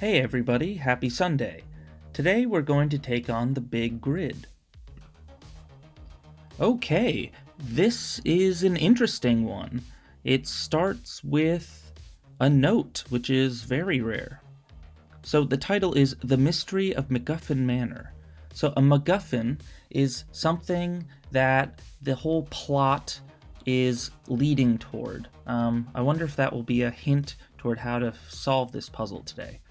Hey everybody, happy Sunday. Today we're going to take on the big grid. Okay, this is an interesting one. It starts with a note, which is very rare. So the title is The Mystery of McGuffin Manor. So a MacGuffin is something that the whole plot is leading toward. I wonder if that will be a hint toward how to solve this puzzle today.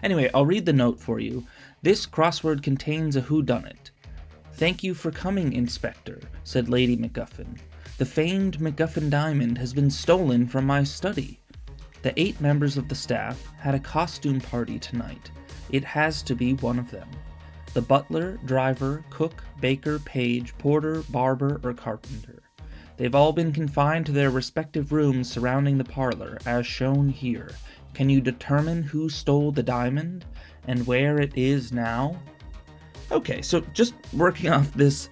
Anyway, I'll read the note for you. This crossword contains a whodunit. Thank you for coming, Inspector, said Lady McGuffin. The famed McGuffin Diamond has been stolen from my study. The 8 members of the staff had a costume party tonight. It has to be one of them. The butler, driver, cook, baker, page, porter, barber, or carpenter. They've all been confined to their respective rooms surrounding the parlor, as shown here. Can you determine who stole the diamond and where it is now? Okay, so just working off this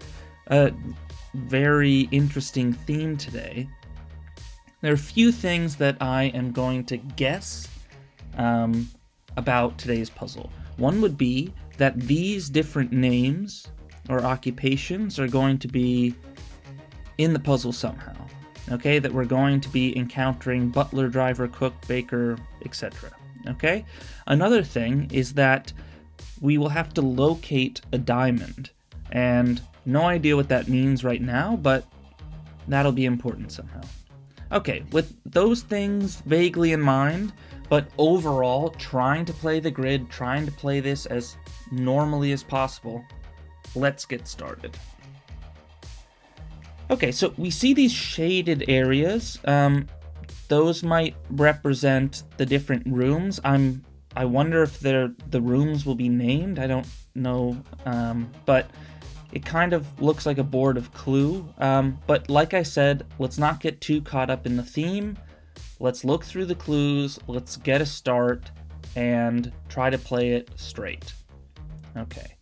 very interesting theme today, there are a few things that I am going to guess about today's puzzle. One would be that these different names or occupations are going to be in the puzzle somehow. Okay, that we're going to be encountering butler, driver, cook, baker, etc. Okay? Another thing is that we will have to locate a diamond, and no idea what that means right now, but that'll be important somehow. Okay, with those things vaguely in mind, but overall trying to play the grid, trying to play this as normally as possible, let's get started. Okay, so we see these shaded areas. Those might represent the different rooms. I wonder if the rooms will be named. I don't know, but it kind of looks like a board of Clue. But like I said, let's not get too caught up in the theme. Let's look through the clues. Let's get a start and try to play it straight. Okay.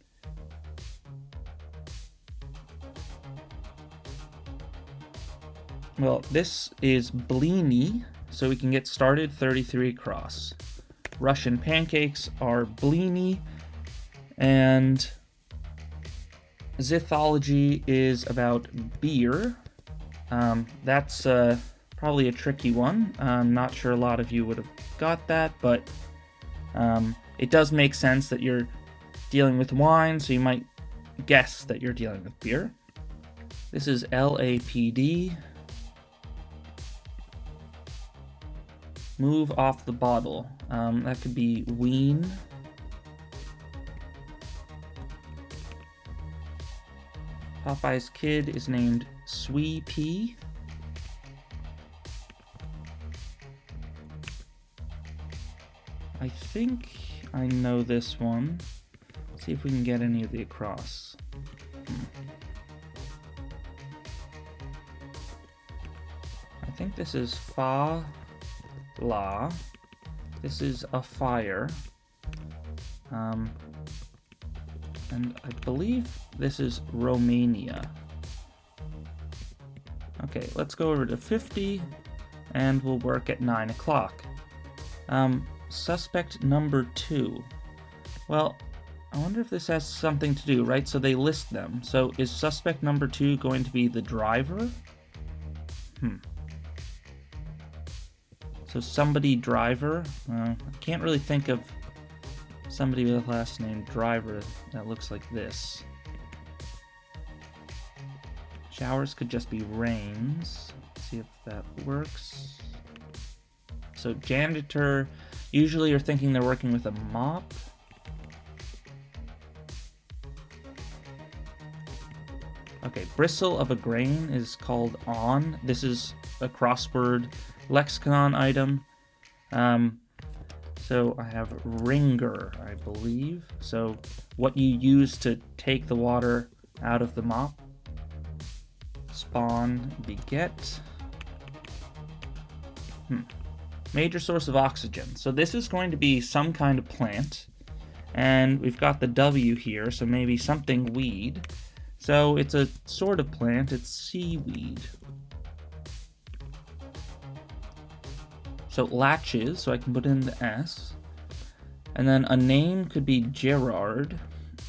Well, this is Bleeny, so we can get started 33 across. Russian pancakes are Bleeny, and Zithology is about beer. That's probably a tricky one. I'm not sure a lot of you would have got that, but it does make sense that you're dealing with wine, so you might guess that you're dealing with beer. This is LAPD. Move off the bottle. That could be wean. Popeye's kid is named Swee Pea. I think I know this one. Let's see if we can get any of the across. I think this is Fa La. This is a fire. And I believe this is Romania. Okay, let's go over to 50 and we'll work at 9 o'clock. Suspect number 2. Well, I wonder if this has something to do, right? So they list them. So is suspect number 2 going to be the driver? So somebody driver. I can't really think of somebody with a last name driver that looks like this. Showers could just be rains. Let's see if that works. So janitor, usually you're thinking they're working with a mop. Okay, bristle of a grain is called on. This is a crossword lexicon item. So I have ringer, I believe. So what you use to take the water out of the mop. Spawn, beget. Major source of oxygen. So this is going to be some kind of plant. And we've got the W here, so maybe something weed. So it's a sort of plant, it's seaweed. So latches, so I can put in the S. And then a name could be Gerard,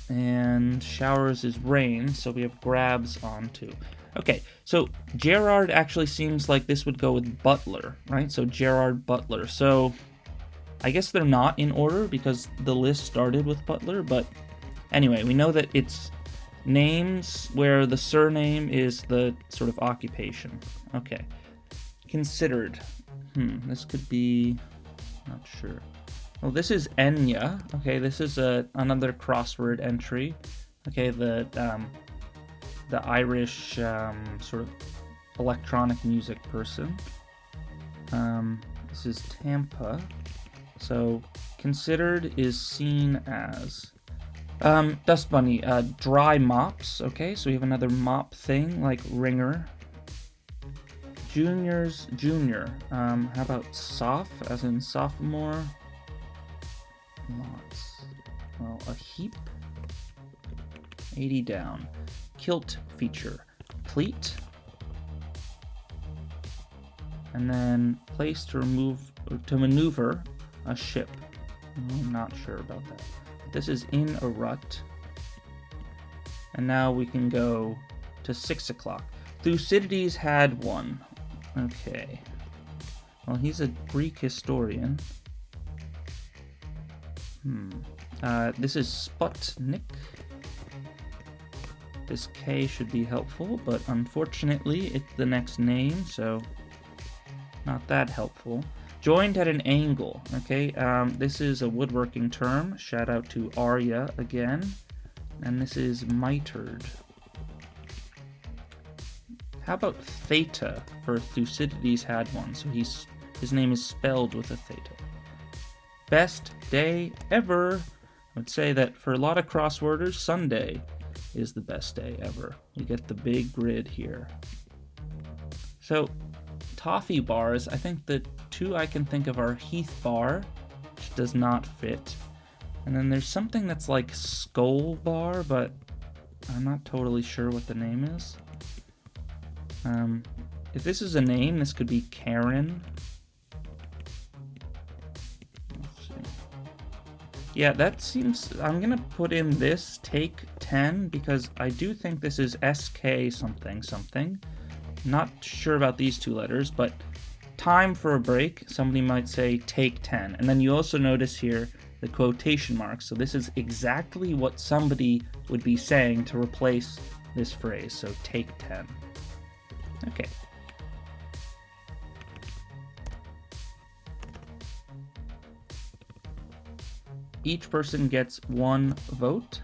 and showers is rain, so we have grabs onto. Okay, so Gerard actually seems like this would go with Butler, right? So Gerard Butler. So I guess they're not in order because the list started with Butler, but anyway, we know that it's names where the surname is the sort of occupation. Okay. Considered. This could be... not sure. Well, this is Enya. Okay, this is another crossword entry. Okay, the Irish sort of electronic music person. This is Tampa. So, considered is seen as... Dust Bunny, dry mops. Okay, so we have another mop thing, like ringer. Junior's junior. How about soph, as in sophomore? Lots. Well, a heap. 80 down. Kilt feature. Pleat. And then place to maneuver a ship. I'm not sure about that. This is in a rut. And now we can go to 6 o'clock. Thucydides had one. Okay. Well, he's a Greek historian. This is Sputnik. This K should be helpful, but unfortunately it's the next name, so not that helpful. Joined at an angle. Okay, this is a woodworking term. Shout out to Arya again. And this is mitered. How about theta for Thucydides had one? So his name is spelled with a theta. Best day ever. I would say that for a lot of crossworders, Sunday is the best day ever. You get the big grid here. So, toffee bars, I think the two I can think of are Heath Bar, which does not fit. And then there's something that's like Skull Bar, but I'm not totally sure what the name is. If this is a name, this could be Karen. Let's see. Yeah, that seems... I'm gonna put in this, take 10, because I do think this is SK something something. Not sure about these two letters, but time for a break. Somebody might say take 10. And then you also notice here the quotation marks. So this is exactly what somebody would be saying to replace this phrase. So take 10. Okay. Each person gets one vote.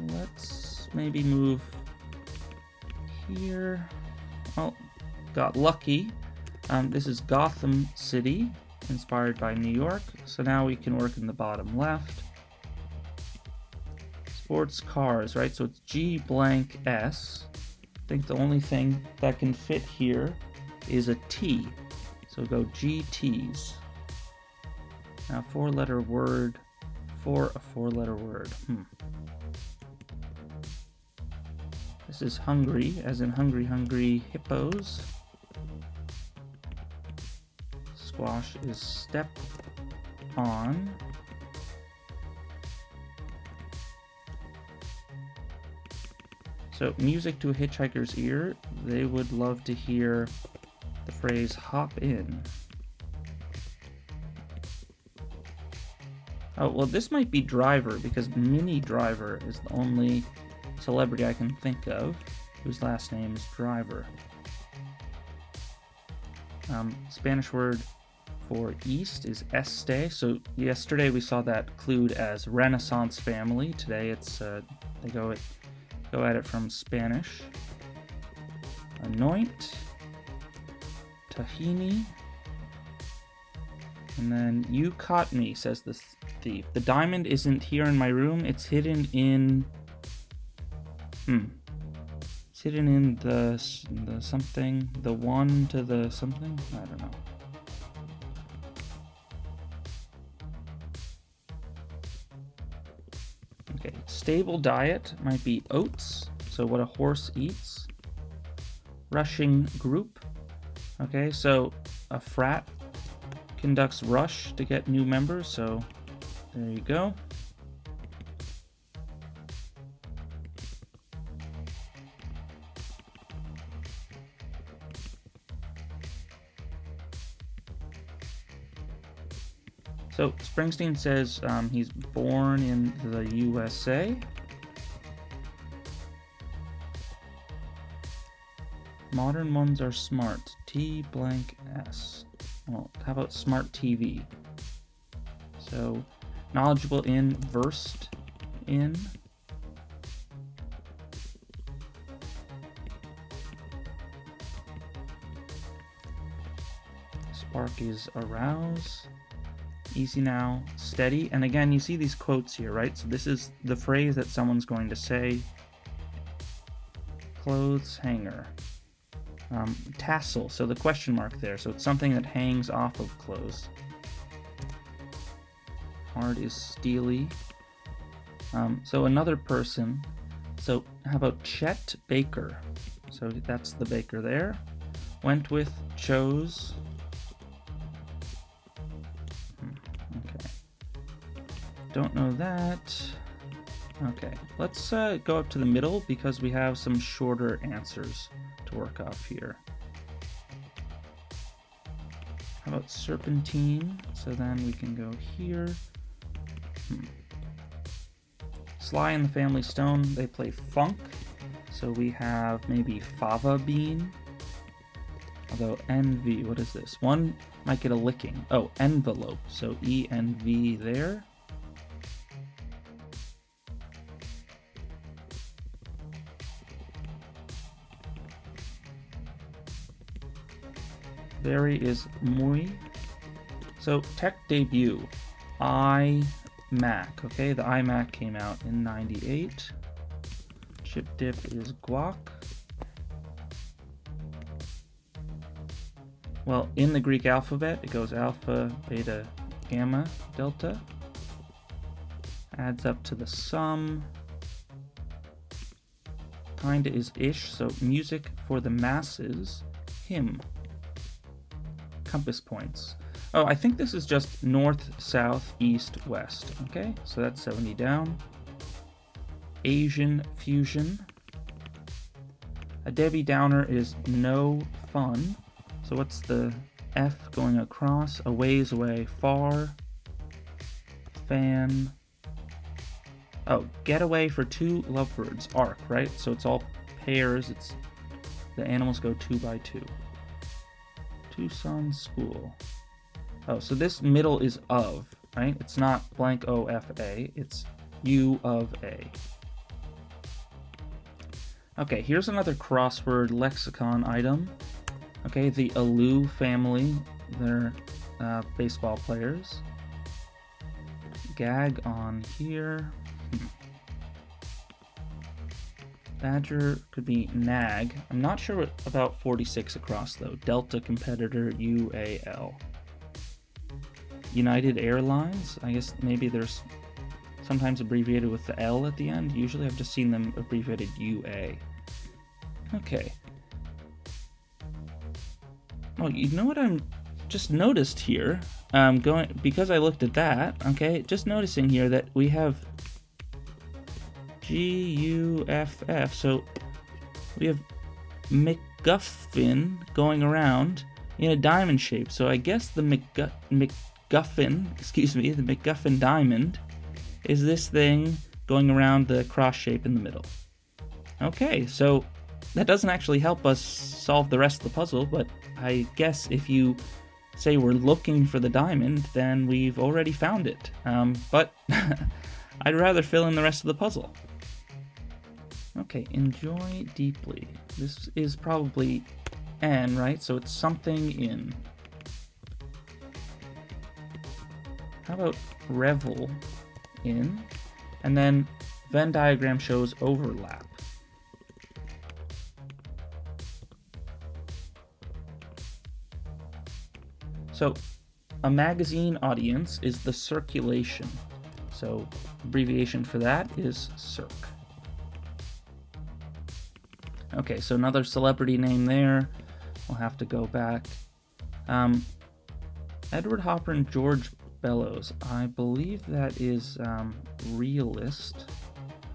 Let's maybe move here. Oh, got lucky. This is Gotham City, inspired by New York. So now we can work in the bottom left. Sports cars, right? So it's G blank S. I think the only thing that can fit here is a T. So go GTs. Now four-letter word for a four-letter word. This is hungry, as in hungry, hungry hippos. Squash is step on. So, music to a hitchhiker's ear, they would love to hear the phrase hop in. Oh, well, this might be Driver, because Minnie Driver is the only celebrity I can think of whose last name is Driver. Spanish word for east is este. So yesterday we saw that clued as Renaissance family. Today it's they go at it from Spanish. Anoint, tahini, and then you caught me, says the thief. The diamond isn't here in my room. It's hidden in. It's hidden in the something. The one to the something. I don't know. Okay, stable diet might be oats, so what a horse eats. Rushing group, Okay, so a frat conducts rush to get new members, so there you go. So Springsteen says he's born in the USA. Modern ones are smart. T blank S. Well, how about smart TV? So knowledgeable in, versed in. Spark is arouse. Easy now, steady. And again, you see these quotes here, right? So this is the phrase that someone's going to say. Clothes hanger. Tassel, so the question mark there. So it's something that hangs off of clothes. Hard is steely. So another person. So how about Chet Baker? So that's the baker there. Went with, chose. Okay. Don't know that. Okay, let's go up to the middle because we have some shorter answers to work off here. How about serpentine? So then we can go here. Sly and the Family Stone, they play funk. So we have maybe fava bean. Although envy, what is this? One might get a licking. Oh, envelope. So ENV there. Very is muy. So tech debut, iMac. Okay, the iMac came out in '98. Chip dip is guac. Well, in the Greek alphabet, it goes alpha, beta, gamma, delta. Adds up to the sum. Kinda is ish, so music for the masses. Hymn. Compass points. Oh, I think this is just north, south, east, west. Okay, so that's 70 down. Asian fusion. A Debbie Downer is no fun. So what's the F going across? A ways away, far. Fan. Oh, getaway for two lovebirds. Arc, right? So it's all pairs. It's the animals go 2 by 2. Tucson School. Oh, so this middle is of, right? It's not blank O-F-A, it's U of A. Okay, here's another crossword lexicon item. Okay, the Alou family, they're baseball players. Gag on here. Badger could be nag. I'm not sure about 46 across though. Delta competitor UAL. United Airlines. I guess maybe there's sometimes abbreviated with the L at the end. Usually I've just seen them abbreviated UA. Okay. Oh, you know what I'm just noticed here? Because I looked at that. Okay, just noticing here that we have GUFF, so we have McGuffin going around in a diamond shape. So I guess the McGuffin, the McGuffin Diamond is this thing going around the cross shape in the middle. Okay, so that doesn't actually help us solve the rest of the puzzle, but I guess if you say we're looking for the diamond, then we've already found it. But I'd rather fill in the rest of the puzzle. Okay, enjoy deeply. This is probably N, right? So it's something in. How about revel in? And then Venn diagram shows overlap. So a magazine audience is the circulation. So abbreviation for that is circ. Okay, so another celebrity name there. we'll have to go back. Edward Hopper and George Bellows. I believe that is realist.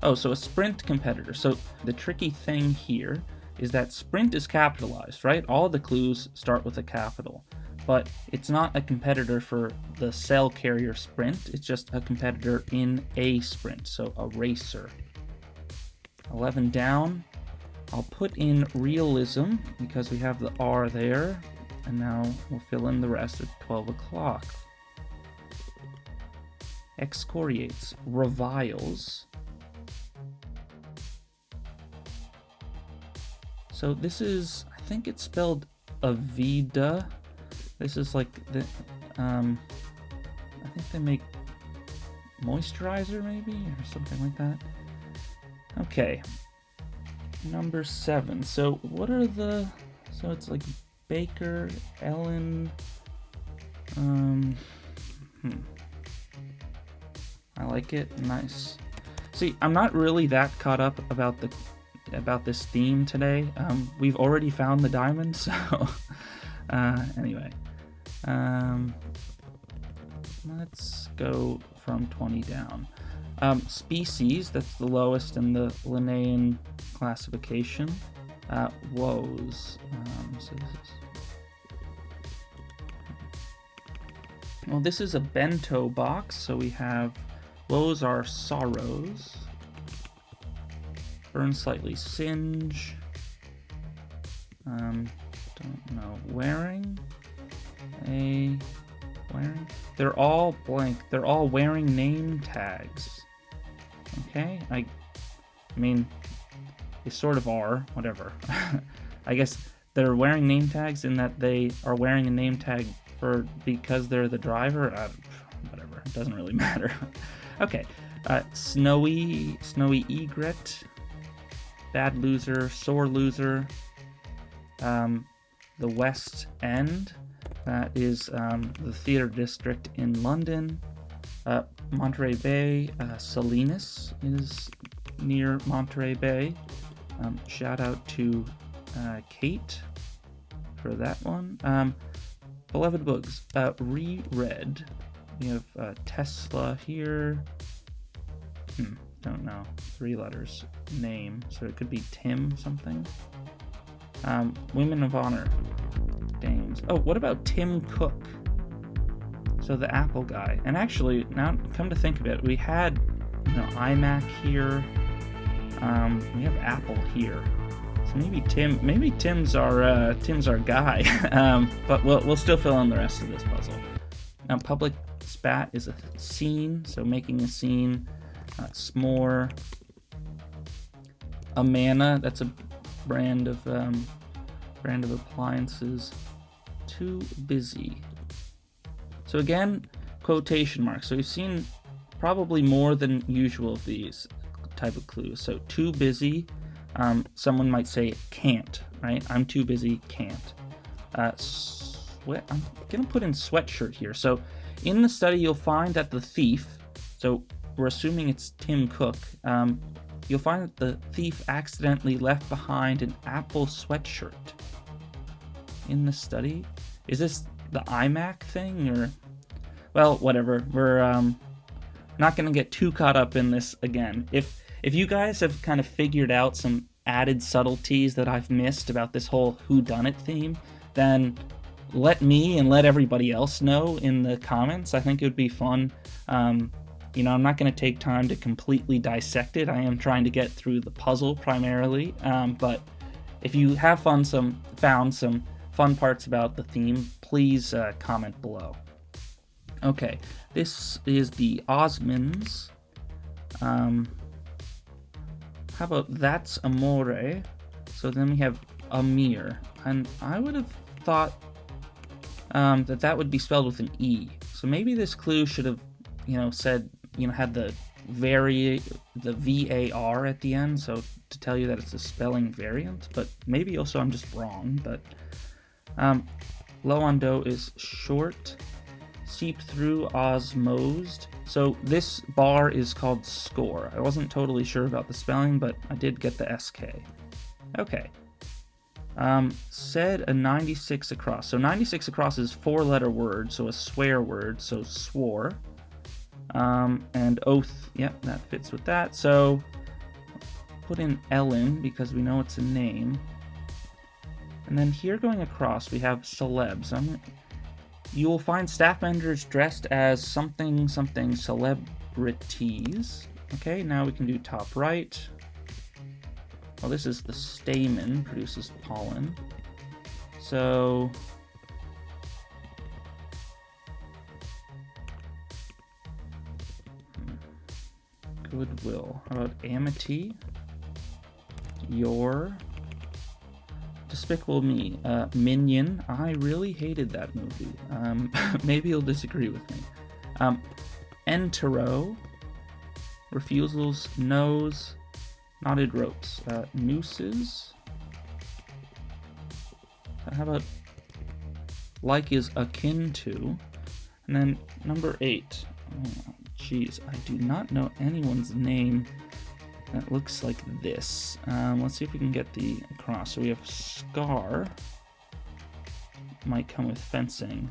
Oh, so a sprint competitor. So the tricky thing here is that sprint is capitalized, right? All the clues start with a capital. But it's not a competitor for the cell carrier sprint. It's just a competitor in a sprint, so a racer. 11 down. I'll put in realism because we have the R there. And now we'll fill in the rest at 12 o'clock. Excoriates, reviles. So this is, I think it's spelled Avida. This is like the, I think they make moisturizer maybe, or something like that. Okay. Number 7. So what are the, so it's like Baker, Ellen, I like it, nice. See, I'm not really that caught up about this theme today. We've already found the diamond, so anyway. Let's go from 20 down. Species, that's the lowest in the Linnaean classification. Woes. So this is... Well, this is a bento box, so we have woes are sorrows. Burn slightly, singe. Don't know. Wearing. Wearing. They're all blank. They're all wearing name tags. Okay, I mean, they sort of are, whatever. I guess they're wearing name tags in that they are wearing a name tag because they're the driver. Whatever, it doesn't really matter. Okay, snowy egret, bad loser, sore loser. The West End, that is the theatre district in London. Monterey Bay, Salinas is near Monterey Bay. Shout out to Kate for that one. Beloved Books, reread. We have Tesla here. Don't know. 3 letters. Name. So it could be Tim something. Women of Honor. Dames. Oh, what about Tim Cook? So the Apple guy. And actually, now come to think of it, we had, iMac here. We have Apple here. So maybe Tim's our guy. But we'll still fill in the rest of this puzzle. Now, public spat is a scene, so making a scene. S'more. Amana, that's a brand of appliances. Too busy. So again, quotation marks. So we've seen probably more than usual of these type of clues. So too busy. Someone might say can't, right? I'm too busy, can't. I'm gonna put in sweatshirt here. So in the study, you'll find that the thief, so we're assuming it's Tim Cook, you'll find that the thief accidentally left behind an Apple sweatshirt in the study. Is this the iMac thing, or, well, whatever. We're not gonna get too caught up in this again. If you guys have kind of figured out some added subtleties that I've missed about this whole whodunit theme, then let me and let everybody else know in the comments. I think it would be fun. I'm not going to take time to completely dissect it. I am trying to get through the puzzle primarily. But if you have found some fun parts about the theme, please comment below. Okay, this is the Osmonds. How about that's amore? So then we have Amir, and I would have thought that would be spelled with an E. So maybe this clue should have, said, had the VAR at the end, so to tell you that it's a spelling variant. But maybe also I'm just wrong. But low on dough is short. Seep through, osmosed. So this bar is called score. I wasn't totally sure about the spelling, but I did get the SK. Okay. Said a 96 across. So 96 across is 4-letter word, so a swear word, so swore. And oath, yep, that fits with that. So put in Ellen because we know it's a name. And then here going across, we have celebs. You will find staff members dressed as something celebrities. Okay, now we can do top right. Well, this is the stamen, produces pollen. So goodwill. How about amity? Your Despicable Me. Minion. I really hated that movie. Maybe you'll disagree with me. Entero. Refusals. Nose. Knotted ropes. Nooses. How about like is akin to? And then number 8. Oh, geez, I do not know anyone's name that looks like this. Let's see if we can get the across. So we have Scar. Might come with fencing.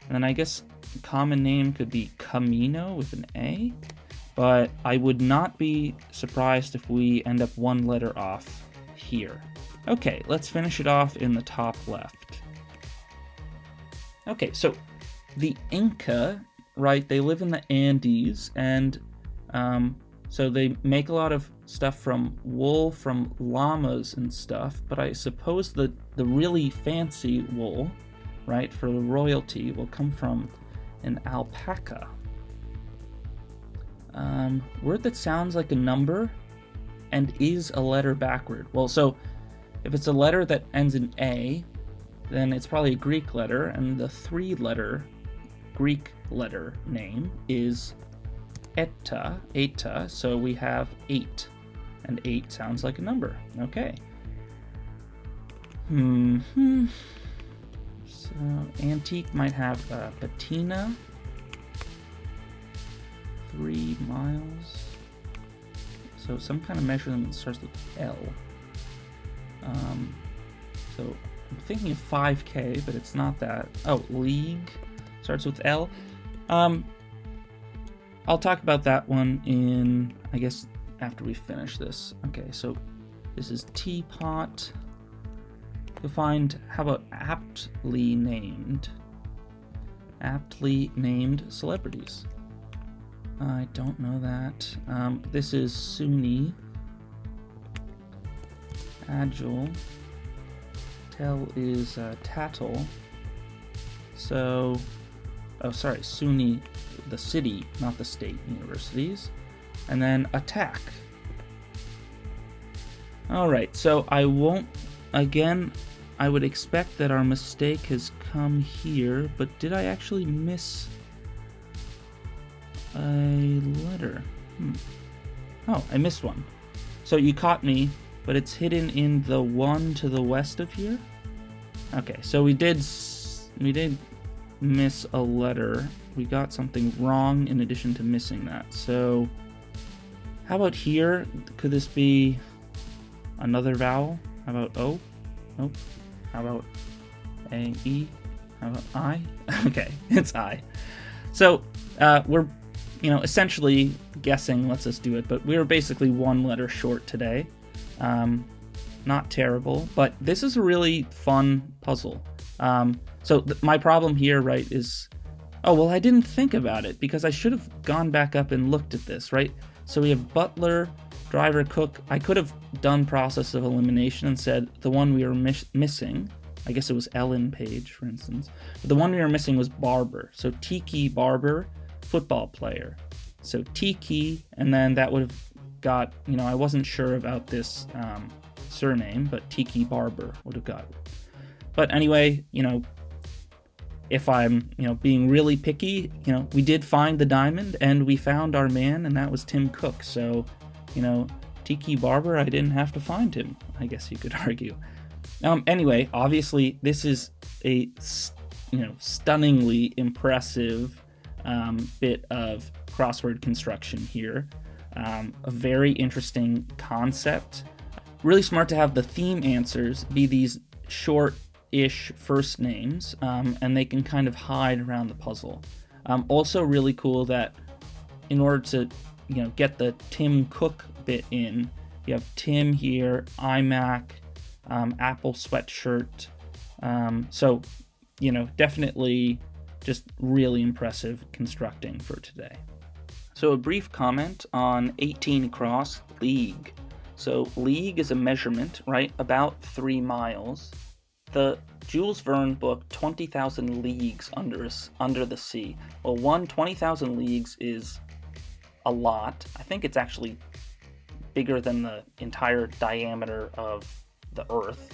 And then I guess the common name could be Camino with an A. But I would not be surprised if we end up 1 letter off here. Okay, let's finish it off in the top left. Okay, so the Inca, right, they live in the Andes, and so they make a lot of stuff from wool from llamas and stuff, but I suppose the really fancy wool, right, for the royalty will come from an alpaca. Word that sounds like a number and is a letter backward. Well, so if it's a letter that ends in A, then it's probably a Greek letter, and the 3-letter Greek letter name is Eta, so we have 8, and 8 sounds like a number. Okay. So antique might have patina. 3 miles. So some kind of measurement that starts with L. So I'm thinking of 5K, but it's not that. Oh, league starts with L. I'll talk about that one in, I guess, after we finish this. Okay, so this is teapot. You'll find, how about aptly named? Aptly named celebrities. I don't know that. This is Sunni. Agile. Tell is tattle. So, oh, sorry, Sunni, the city, not the state universities. And then attack. All right, so I won't, again, I would expect that our mistake has come here, but did I actually miss a letter? Oh, I missed one. So you caught me, but it's hidden in the one to the west of here? Okay, so we did miss a letter. We got something wrong in addition to missing that. So how about here? Could this be another vowel? How about O? Nope. How about A, E? How about I? Okay, it's I. So we're, essentially guessing, let's just do it, but we were basically 1 letter short today. Not terrible, but this is a really fun puzzle. So my problem here, right, is, oh, well, I didn't think about it because I should have gone back up and looked at this, right? So we have butler, driver, cook. I could have done process of elimination and said the one we were missing, I guess it was Ellen Page, for instance, but the one we were missing was barber. So Tiki Barber, football player. So Tiki, and then that would have got, I wasn't sure about this surname, but Tiki Barber would have got it. But anyway, if I'm, being really picky, we did find the diamond and we found our man, and that was Tim Cook. So, Tiki Barber, I didn't have to find him, I guess you could argue. Anyway, obviously this is a, stunningly impressive bit of crossword construction here. A very interesting concept. Really smart to have the theme answers be these short-ish first names, and they can kind of hide around the puzzle. Also really cool that in order to, get the Tim Cook bit in, you have Tim here, iMac, Apple sweatshirt. So, definitely just really impressive constructing for today. So a brief comment on 18 cross league. So league is a measurement, right? About 3 miles. The Jules Verne book, 20,000 Leagues Under the Sea. Well, 20,000 leagues is a lot. I think it's actually bigger than the entire diameter of the Earth.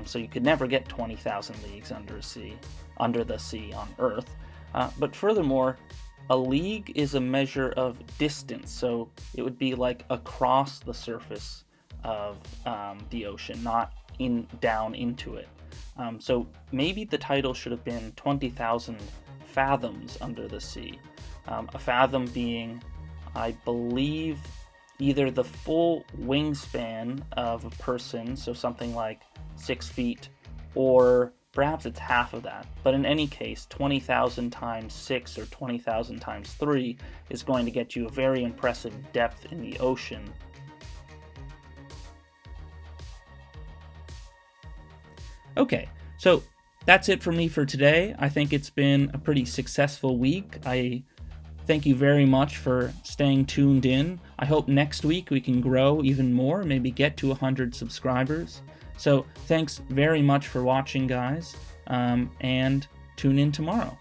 So you could never get 20,000 leagues under the sea on Earth. But furthermore, a league is a measure of distance. So it would be like across the surface of the ocean, not down into it. So maybe the title should have been 20,000 Fathoms Under the Sea. A fathom being, I believe, either the full wingspan of a person, so something like 6 feet, or perhaps it's half of that. But in any case, 20,000 times 6 or 20,000 times 3 is going to get you a very impressive depth in the ocean. Okay, so that's it for me for today. I think it's been a pretty successful week. I thank you very much for staying tuned in. I hope next week we can grow even more, maybe get to 100 subscribers. So thanks very much for watching, guys, and tune in tomorrow.